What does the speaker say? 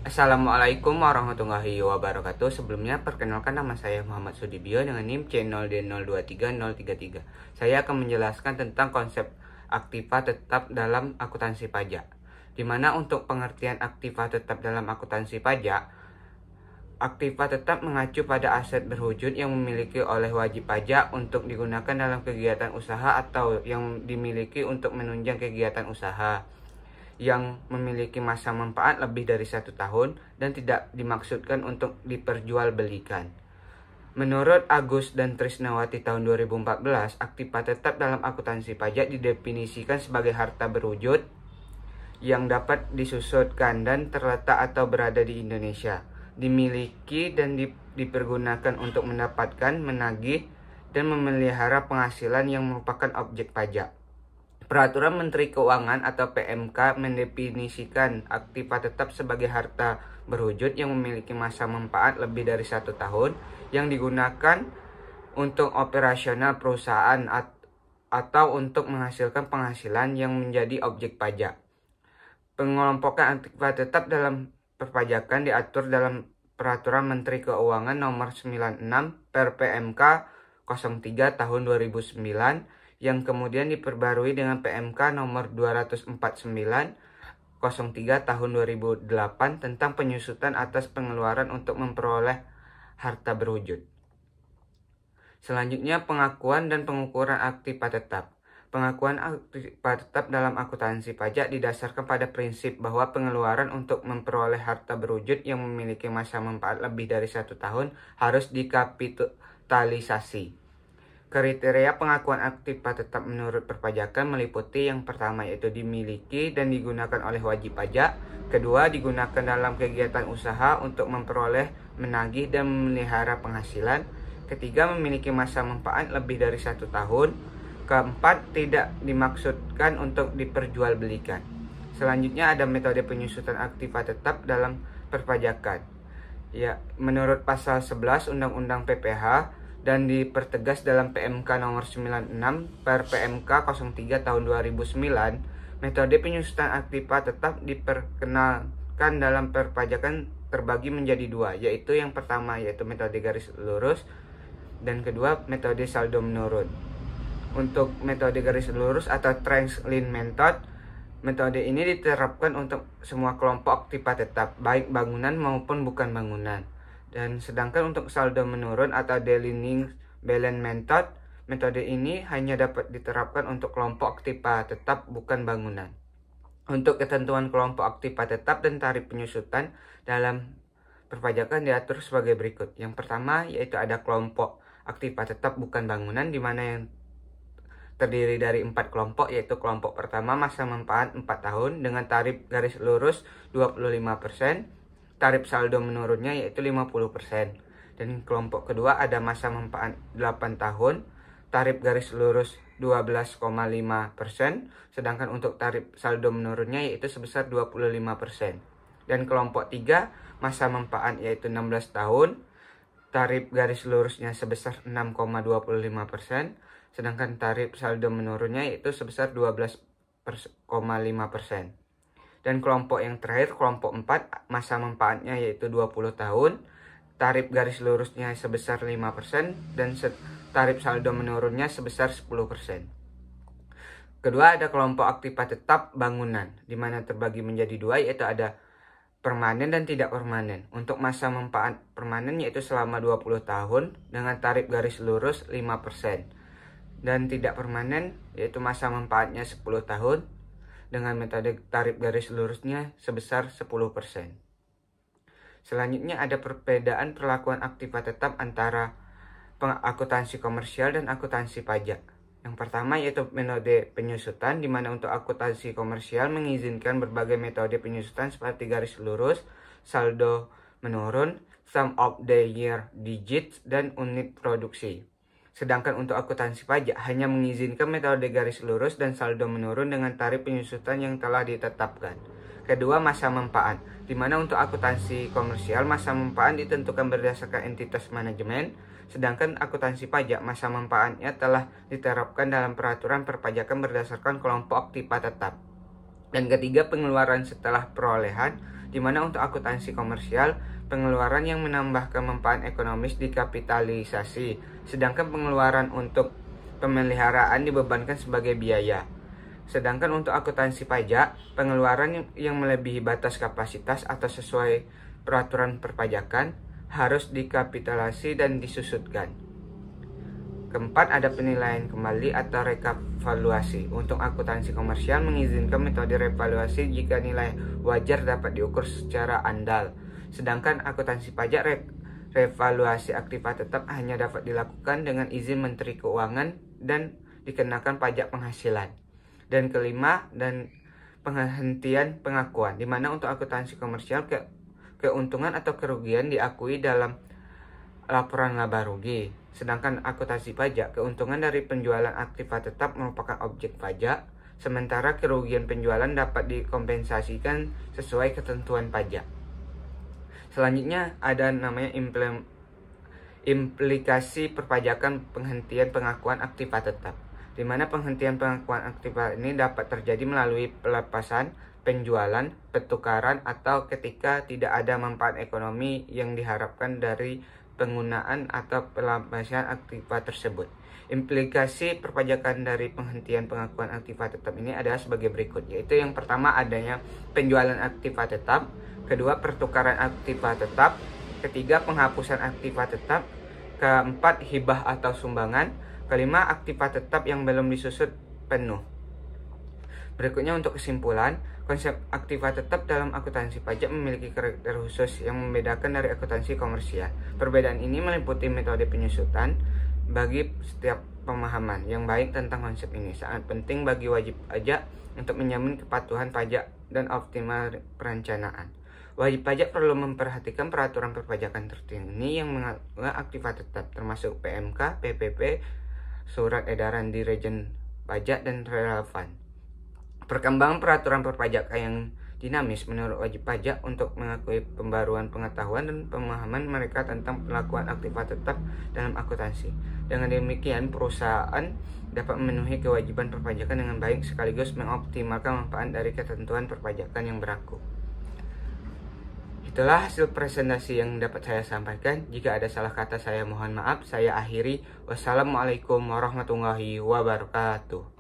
Assalamualaikum warahmatullahi wabarakatuh. Sebelumnya perkenalkan, nama saya Muhammad Sudibyo dengan NIM C0D023033. Saya akan menjelaskan tentang konsep aktiva tetap dalam akuntansi pajak. Di mana untuk pengertian aktiva tetap dalam akuntansi pajak, aktiva tetap mengacu pada aset berwujud yang memiliki oleh wajib pajak untuk digunakan dalam kegiatan usaha atau yang dimiliki untuk menunjang kegiatan usaha yang memiliki masa manfaat lebih dari 1 tahun dan tidak dimaksudkan untuk diperjualbelikan. Menurut Agus dan Trisnawati tahun 2014, aktiva tetap dalam akuntansi pajak didefinisikan sebagai harta berwujud yang dapat disusutkan dan terletak atau berada di Indonesia, dimiliki dan dipergunakan untuk mendapatkan, menagih, dan memelihara penghasilan yang merupakan objek pajak. Peraturan Menteri Keuangan atau PMK mendefinisikan aktiva tetap sebagai harta berwujud yang memiliki masa manfaat lebih dari 1 tahun yang digunakan untuk operasional perusahaan atau untuk menghasilkan penghasilan yang menjadi objek pajak. Pengelompokan aktiva tetap dalam perpajakan diatur dalam Peraturan Menteri Keuangan Nomor 96 per PMK 03 tahun 2009 yang kemudian diperbarui dengan PMK nomor 249 03 tahun 2008 tentang penyusutan atas pengeluaran untuk memperoleh harta berwujud. Selanjutnya, pengakuan dan pengukuran aktiva tetap. Pengakuan aktiva tetap dalam akuntansi pajak didasarkan pada prinsip bahwa pengeluaran untuk memperoleh harta berwujud yang memiliki masa manfaat lebih dari 1 tahun harus dikapitalisasi. Kriteria pengakuan aktiva tetap menurut perpajakan meliputi yang pertama yaitu dimiliki dan digunakan oleh wajib pajak, kedua digunakan dalam kegiatan usaha untuk memperoleh, menagih, dan memelihara penghasilan, ketiga memiliki masa manfaat lebih dari 1 tahun, keempat tidak dimaksudkan untuk diperjualbelikan. Selanjutnya ada metode penyusutan aktiva tetap dalam perpajakan. Ya, menurut pasal 11 Undang-Undang PPH dan dipertegas dalam PMK nomor 96 per PMK 03 tahun 2009, metode penyusutan aktiva tetap diperkenalkan dalam perpajakan terbagi menjadi dua, yaitu yang pertama yaitu metode garis lurus dan kedua metode saldo menurun. Untuk metode garis lurus atau trend line method, metode ini diterapkan untuk semua kelompok aktiva tetap, baik bangunan maupun bukan bangunan. Dan sedangkan untuk saldo menurun atau declining balance method, metode ini hanya dapat diterapkan untuk kelompok aktiva tetap bukan bangunan. Untuk ketentuan kelompok aktiva tetap dan tarif penyusutan dalam perpajakan diatur sebagai berikut. Yang pertama yaitu ada kelompok aktiva tetap bukan bangunan, di mana yang terdiri dari 4 kelompok, yaitu kelompok pertama masa manfaat 4 tahun dengan tarif garis lurus 25%, tarif saldo menurunnya yaitu 50%. Dan kelompok kedua ada masa manfaat 8 tahun, tarif garis lurus 12,5%, sedangkan untuk tarif saldo menurunnya yaitu sebesar 25%. Dan kelompok 3 masa manfaat yaitu 16 tahun, tarif garis lurusnya sebesar 6,25%, sedangkan tarif saldo menurunnya yaitu sebesar 12,5%. Dan kelompok yang terakhir, kelompok 4, masa manfaatnya yaitu 20 tahun, tarif garis lurusnya sebesar 5%, dan tarif saldo menurunnya sebesar 10%. Kedua ada kelompok aktiva tetap bangunan, di mana terbagi menjadi dua, yaitu ada permanen dan tidak permanen. Untuk masa manfaat permanen yaitu selama 20 tahun dengan tarif garis lurus 5%. Dan tidak permanen yaitu masa manfaatnya 10 tahun dengan metode tarif garis lurusnya sebesar 10%. Selanjutnya ada perbedaan perlakuan aktiva tetap antara akuntansi komersial dan akuntansi pajak. Yang pertama yaitu metode penyusutan, di mana untuk akuntansi komersial mengizinkan berbagai metode penyusutan seperti garis lurus, saldo menurun, sum of the year digits, dan unit produksi. Sedangkan untuk akuntansi pajak hanya mengizinkan metode garis lurus dan saldo menurun dengan tarif penyusutan yang telah ditetapkan. Kedua, masa manfaat, di mana untuk akuntansi komersial masa manfaat ditentukan berdasarkan entitas manajemen, sedangkan akuntansi pajak masa manfaatnya telah diterapkan dalam peraturan perpajakan berdasarkan kelompok aktiva tetap. Dan ketiga, pengeluaran setelah perolehan, di mana untuk akuntansi komersial, pengeluaran yang menambah kemanfaatan ekonomis dikapitalisasi, sedangkan pengeluaran untuk pemeliharaan dibebankan sebagai biaya. Sedangkan untuk akuntansi pajak, pengeluaran yang melebihi batas kapasitas atau sesuai peraturan perpajakan harus dikapitalisasi dan disusutkan. Keempat, ada penilaian kembali atau revaluasi. Untuk akuntansi komersial mengizinkan metode revaluasi jika nilai wajar dapat diukur secara andal. Sedangkan akuntansi pajak revaluasi aktiva tetap hanya dapat dilakukan dengan izin Menteri Keuangan dan dikenakan pajak penghasilan. Dan kelima, dan penghentian pengakuan, di mana untuk akuntansi komersial keuntungan atau kerugian diakui dalam laporan laba rugi. Sedangkan akuntansi pajak, keuntungan dari penjualan aktiva tetap merupakan objek pajak, sementara kerugian penjualan dapat dikompensasikan sesuai ketentuan pajak. Selanjutnya ada namanya implikasi perpajakan penghentian pengakuan aktiva tetap, di mana penghentian pengakuan aktiva ini dapat terjadi melalui pelepasan, penjualan, pertukaran, atau ketika tidak ada manfaat ekonomi yang diharapkan dari penggunaan atau pelepasan aktiva tersebut. Implikasi perpajakan dari penghentian pengakuan aktiva tetap ini adalah sebagai berikut, yaitu yang pertama adanya penjualan aktiva tetap, kedua pertukaran aktiva tetap, ketiga penghapusan aktiva tetap, keempat hibah atau sumbangan, kelima aktiva tetap yang belum disusut penuh. Berikutnya untuk kesimpulan, konsep aktiva tetap dalam akuntansi pajak memiliki karakter khusus yang membedakan dari akuntansi komersial. Perbedaan ini meliputi metode penyusutan. Bagi setiap pemahaman yang baik tentang konsep ini sangat penting bagi wajib pajak untuk menjamin kepatuhan pajak dan optimal perencanaan. Wajib pajak perlu memperhatikan peraturan perpajakan terkini yang mengatur aktiva tetap, termasuk PMK, PPP, surat edaran Dirjen Pajak dan relevan. Perkembangan peraturan perpajakan yang dinamis menurut wajib pajak untuk mengakui pembaruan pengetahuan dan pemahaman mereka tentang pelakuan aktiva tetap dalam akuntansi. Dengan demikian, perusahaan dapat memenuhi kewajiban perpajakan dengan baik sekaligus mengoptimalkan manfaat dari ketentuan perpajakan yang berlaku. Itulah hasil presentasi yang dapat saya sampaikan. Jika ada salah kata saya mohon maaf. Saya akhiri. Wassalamualaikum warahmatullahi wabarakatuh.